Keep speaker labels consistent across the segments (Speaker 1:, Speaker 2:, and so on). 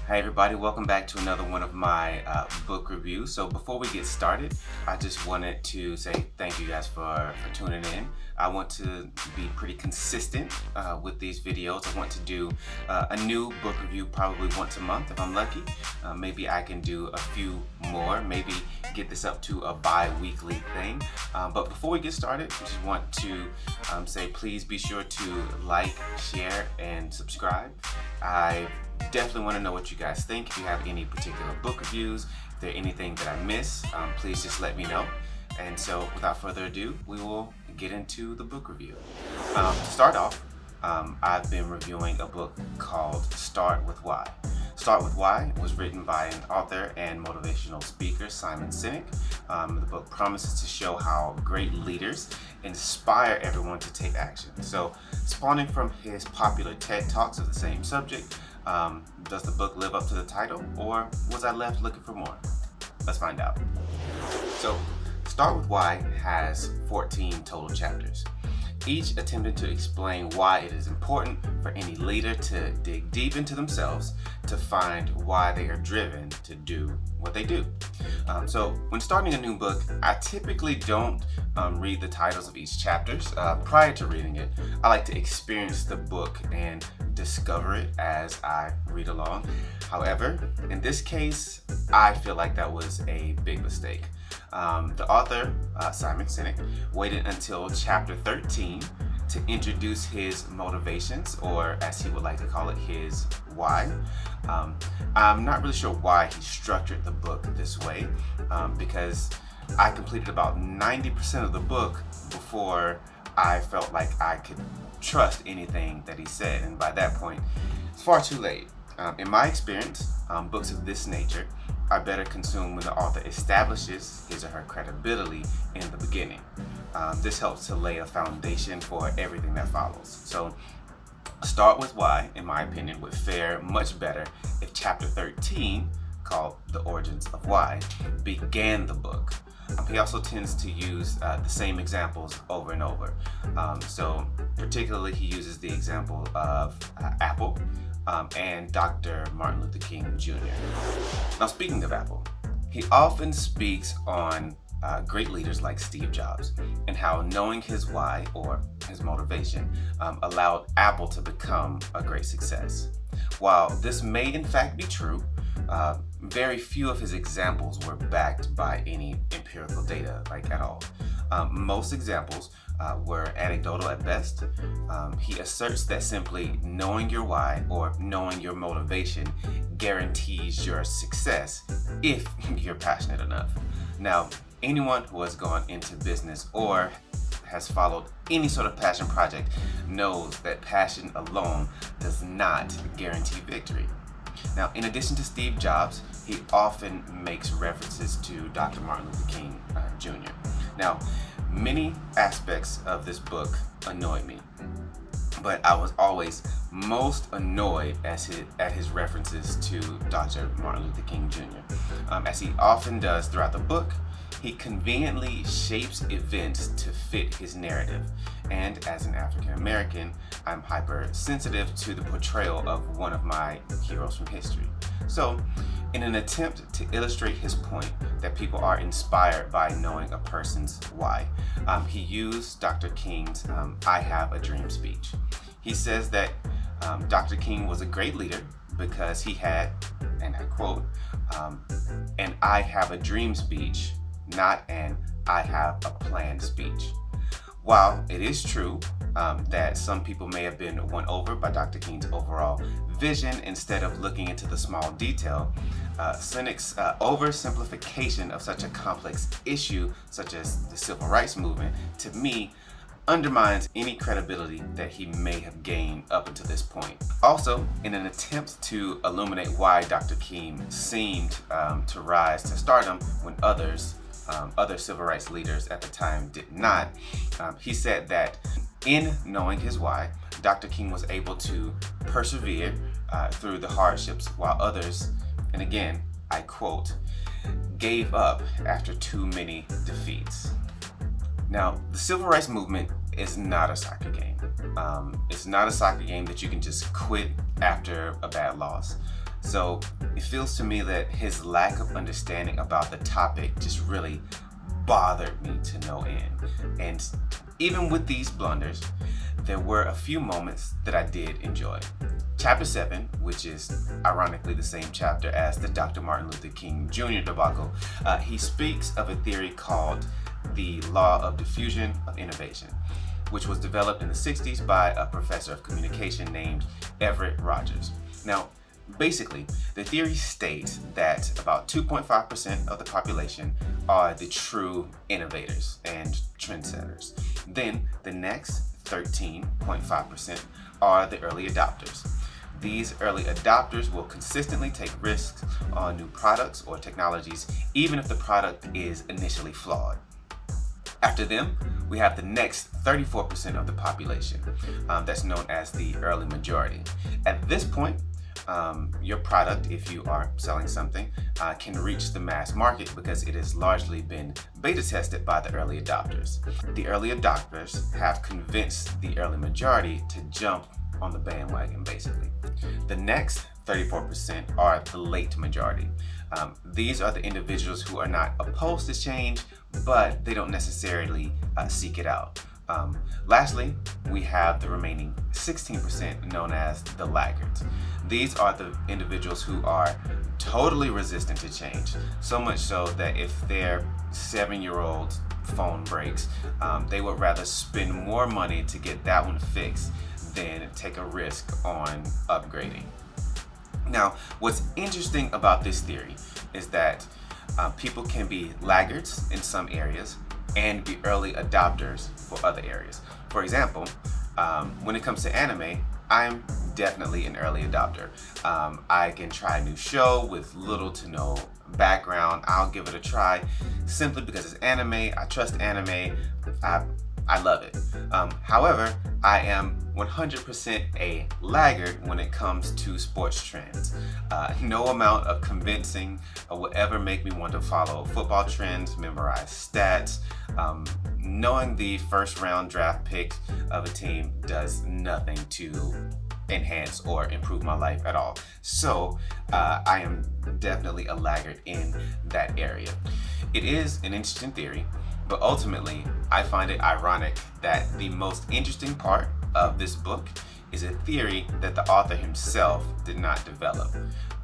Speaker 1: Hey everybody, welcome back to another one of my book reviews. So before we get started, I just wanted to say thank you guys for tuning in. I want to be pretty consistent with these videos. I want to do a new book review probably once a month if I'm lucky. Maybe I can do a few more, maybe get this up to a bi-weekly thing. But before we get started, I just want to say please be sure to like, share, and subscribe. I definitely want to know what you guys think. If you have any particular book reviews, if there's anything that I miss, please just let me know. And so without further ado, we will get into the book review. To start off, I've been reviewing a book called Start With Why. Start With Why was written by an author and motivational speaker, Simon Sinek. The book promises to show how great leaders inspire everyone to take action. So, spawning from his popular TED Talks of the same subject, does the book live up to the title, or was I left looking for more? Let's find out. So, Start With Why has 14 total chapters, each attempting to explain why it is important for any leader to dig deep into themselves to find why they are driven to do what they do. So when starting a new book, I typically don't read the titles of each chapter prior to reading it. I like to experience the book and discover it as I read along. However, in this case, I feel like that was a big mistake. The author, Simon Sinek, waited until chapter 13 to introduce his motivations, or as he would like to call it, his why. I'm not really sure why he structured the book this way, because I completed about 90% of the book before I felt like I could trust anything that he said, and by that point, it's far too late. In my experience, books of this nature are better consumed when the author establishes his or her credibility in the beginning. This helps to lay a foundation for everything that follows. So, Start With Why, in my opinion, would fare much better if chapter 13, called The Origins of Why, began the book. He also tends to use the same examples over and over. So particularly he uses the example of Apple and Dr. Martin Luther King Jr. Now speaking of Apple, he often speaks on great leaders like Steve Jobs and how knowing his why or his motivation allowed Apple to become a great success. While this may in fact be true, very few of his examples were backed by any empirical data, like at all. Most examples were anecdotal at best. He asserts that simply knowing your why or knowing your motivation guarantees your success if you're passionate enough. Now, anyone who has gone into business or has followed any sort of passion project knows that passion alone does not guarantee victory. Now, in addition to Steve Jobs, he often makes references to Dr. Martin Luther King Jr. Now, many aspects of this book annoy me, but I was always most annoyed at his references to Dr. Martin Luther King Jr. As he often does throughout the book, he conveniently shapes events to fit his narrative. And as an African American, I'm hypersensitive to the portrayal of one of my heroes from history. So, in an attempt to illustrate his point that people are inspired by knowing a person's why, he used Dr. King's I Have a Dream speech. He says that Dr. King was a great leader because he had, and I quote, an I have a dream speech, not an I have a planned speech. While it is true that some people may have been won over by Dr. King's overall vision instead of looking into the small detail, Sinek's oversimplification of such a complex issue such as the civil rights movement, to me, undermines any credibility that he may have gained up until this point. Also, in an attempt to illuminate why Dr. King seemed to rise to stardom when other civil rights leaders at the time did not, he said that in knowing his why, Dr. King was able to persevere through the hardships while others, and again, I quote, gave up after too many defeats. Now, the civil rights movement is not a soccer game. It's not a soccer game that you can just quit after a bad loss. So it feels to me that his lack of understanding about the topic just really bothered me to no end. And even with these blunders, there were a few moments that I did enjoy. Chapter 7, which is ironically the same chapter as the Dr. Martin Luther King Jr. debacle, he speaks of a theory called the law of diffusion of innovation, which was developed in the 60s by a professor of communication named Everett Rogers. Now, basically, the theory states that about 2.5% of the population are the true innovators and trendsetters. Then the next 13.5% are the early adopters. These early adopters will consistently take risks on new products or technologies, even if the product is initially flawed. After them, we have the next 34% of the population. That's known as the early majority. At this point, your product, if you are selling something, can reach the mass market because it has largely been beta tested by the early adopters. The early adopters have convinced the early majority to jump on the bandwagon, basically. The next 34% are the late majority. These are the individuals who are not opposed to change, but they don't necessarily seek it out. Lastly, we have the remaining 16% known as the laggards. These are the individuals who are totally resistant to change, so much so that if their 7-year-old phone breaks, they would rather spend more money to get that one fixed than take a risk on upgrading. Now, what's interesting about this theory is that people can be laggards in some areas and be early adopters for other areas. For example, when it comes to anime, I'm definitely an early adopter. I can try a new show with little to no background. I'll give it a try simply because it's anime. I trust anime. I love it. However, I am 100% a laggard when it comes to sports trends. No amount of convincing will ever make me want to follow football trends, memorize stats. Knowing the first round draft pick of a team does nothing to enhance or improve my life at all. So I am definitely a laggard in that area. It is an interesting theory, but ultimately I find it ironic that the most interesting part of this book is a theory that the author himself did not develop.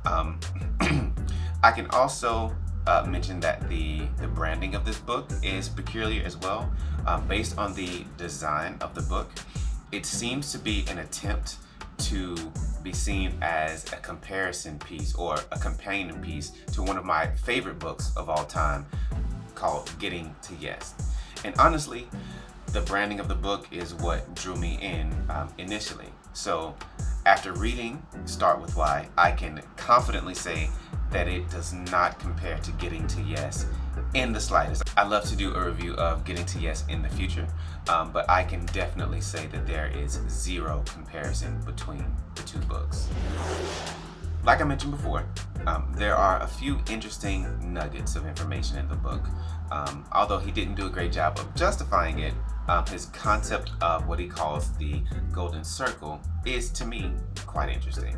Speaker 1: I can also mention that the branding of this book is peculiar as well. Based on the design of the book, it seems to be an attempt to be seen as a comparison piece or a companion piece to one of my favorite books of all time called Getting to Yes. And honestly, the branding of the book is what drew me in initially. So after reading Start With Why, I can confidently say that it does not compare to Getting to Yes in the slightest. I love to do a review of Getting to Yes in the future, but I can definitely say that there is zero comparison between the two books. Like I mentioned before, there are a few interesting nuggets of information in the book. Although he didn't do a great job of justifying it, his concept of what he calls the golden circle is, to me, quite interesting.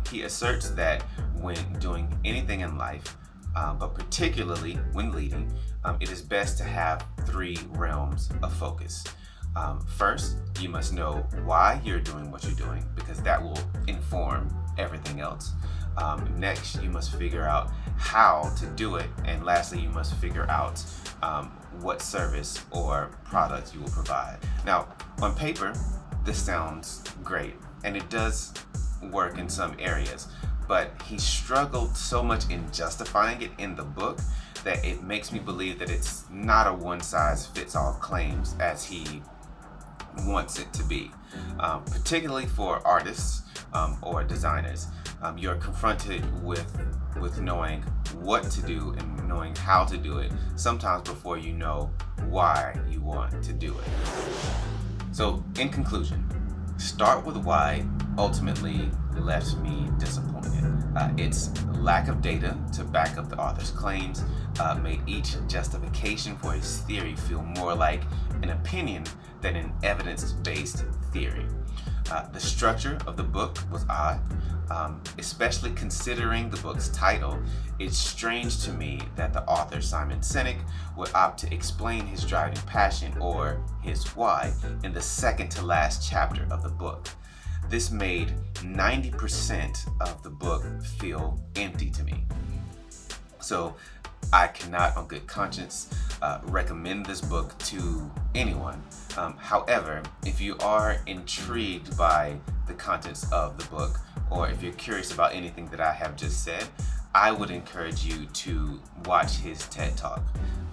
Speaker 1: He asserts that when doing anything in life, but particularly when leading, it is best to have 3 realms of focus. First, you must know why you're doing what you're doing, because that will inform everything else. Next, you must figure out how to do it. And lastly, you must figure out what service or product you will provide. Now, on paper, this sounds great, and it does work in some areas, but he struggled so much in justifying it in the book that it makes me believe that it's not a one-size-fits-all claims as he wants it to be. Particularly for artists or designers, you're confronted with knowing what to do and knowing how to do it, sometimes before you know why you want to do it. So in conclusion, Start With Why ultimately left me disappointed. Its lack of data to back up the author's claims made each justification for his theory feel more like an opinion than an evidence-based theory. The structure of the book was odd, especially considering the book's title. It's strange to me that the author, Simon Sinek, would opt to explain his driving passion, or his why, in the second to last chapter of the book. This made 90% of the book feel empty to me. So I cannot, on good conscience, recommend this book to anyone. However, if you are intrigued by the contents of the book, or if you're curious about anything that I have just said, I would encourage you to watch his TED Talk.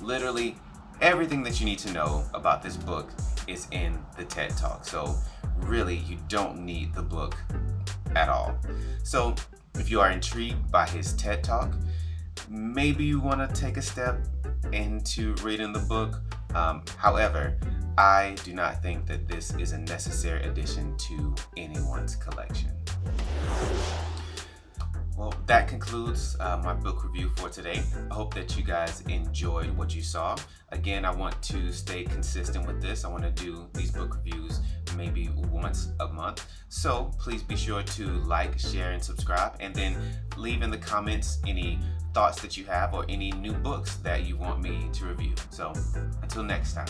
Speaker 1: Literally, everything that you need to know about this book is in the TED Talk. So really, you don't need the book at all. So if you are intrigued by his TED Talk, maybe you want to take a step into reading the book. However, I do not think that this is a necessary addition to anyone's collection. Well, that concludes my book review for today. I hope that you guys enjoyed what you saw. Again, I want to stay consistent with this. I want to do these book reviews maybe once a month. So please be sure to like, share, and subscribe. And then leave in the comments any thoughts that you have or any new books that you want me to review. So until next time.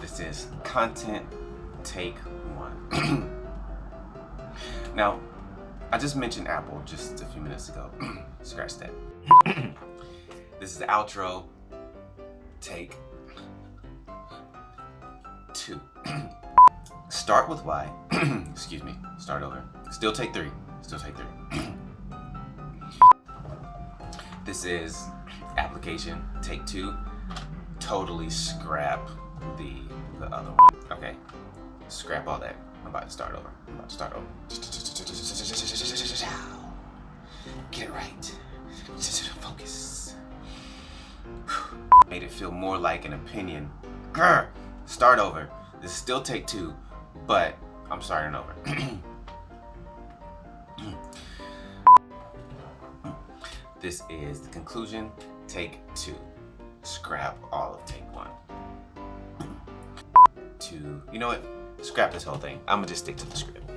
Speaker 1: This is Content Take 1. Now, I just mentioned Apple just a few minutes ago. Scratch that. This is the outro. Take 2. Start with Y. Excuse me. Start over. Still take 3. Still take 3. This is application. Take 2. Totally scrap the other one. Okay. Scrap all that. I'm about to start over. Get it right. Focus. Made it feel more like an opinion. Grr. Start over. This is still take 2, but I'm starting over. This is the conclusion. Take 2. Scrap all of take 1. You know what? Scrap this whole thing. I'm gonna just stick to the script.